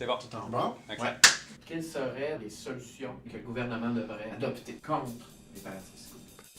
C'est bon. Bon? Excellent. Ouais. Quelles seraient les solutions que le gouvernement devrait adopter contre les paradis fiscaux?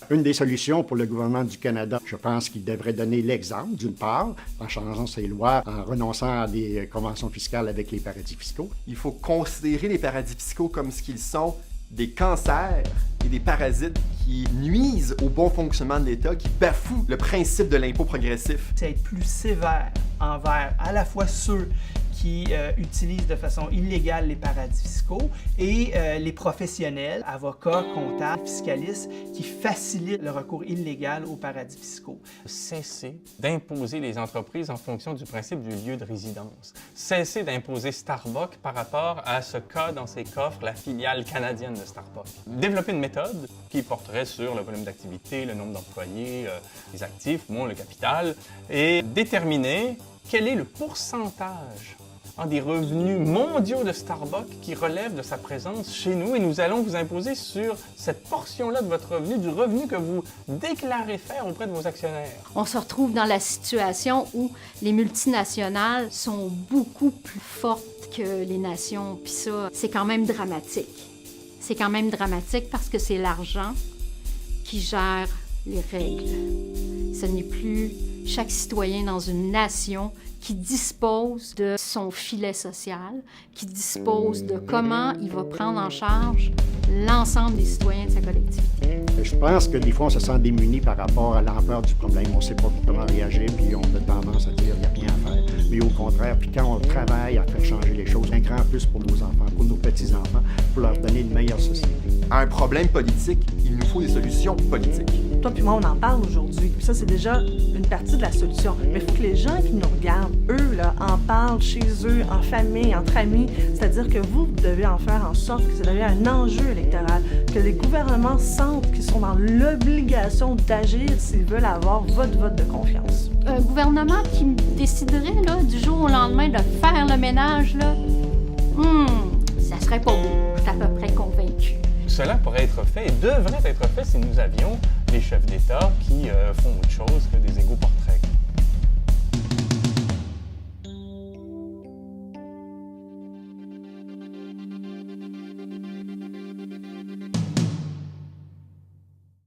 Une des solutions pour le gouvernement du Canada, je pense qu'il devrait donner l'exemple, d'une part, en changeant ses lois, en renonçant à des conventions fiscales avec les paradis fiscaux. Il faut considérer les paradis fiscaux comme ce qu'ils sont, des cancers et des parasites qui nuisent au bon fonctionnement de l'État, qui bafouent le principe de l'impôt progressif. C'est être plus sévère envers à la fois ceux qui utilisent de façon illégale les paradis fiscaux et les professionnels, avocats, comptables, fiscalistes, qui facilitent le recours illégal aux paradis fiscaux. Cesser d'imposer les entreprises en fonction du principe du lieu de résidence. Cesser d'imposer Starbucks par rapport à ce qu'a dans ses coffres la filiale canadienne de Starbucks. Développer une méthode qui porterait sur le volume d'activité, le nombre d'employés, les actifs, le capital, et déterminer quel est le pourcentage des revenus mondiaux de Starbucks qui relèvent de sa présence chez nous, et nous allons vous imposer sur cette portion-là de votre revenu, du revenu que vous déclarez faire auprès de vos actionnaires. On se retrouve dans la situation où les multinationales sont beaucoup plus fortes que les nations, puis ça, c'est quand même dramatique. C'est quand même dramatique parce que c'est l'argent qui gère les règles. Ce n'est plus chaque citoyen dans une nation qui dispose de son filet social, qui dispose de comment il va prendre en charge l'ensemble des citoyens de sa collectivité. Je pense que des fois, on se sent démuni par rapport à l'ampleur du problème. On ne sait pas comment réagir, puis on a tendance à dire qu'il n'y a rien à faire. Mais au contraire, puis quand on travaille à faire changer les choses, un grand plus pour nos enfants, pour nos petits-enfants, pour leur donner une meilleure société. À un problème politique, il nous faut des solutions politiques. Toi puis moi, on en parle aujourd'hui. Puis ça, c'est déjà une partie de la solution. Mais il faut que les gens qui nous regardent, eux, là, en parlent chez eux, en famille, entre amis. C'est-à-dire que vous devez en faire en sorte que ça devienne un enjeu électoral, que les gouvernements sentent qu'ils sont dans l'obligation d'agir s'ils veulent avoir votre vote de confiance. Un gouvernement qui déciderait là, du jour au lendemain de faire le ménage, là, ça serait pas beau. Je suis à peu près convaincue. Cela pourrait être fait et devrait être fait si nous avions des chefs d'État qui font autre chose que des égaux portraits.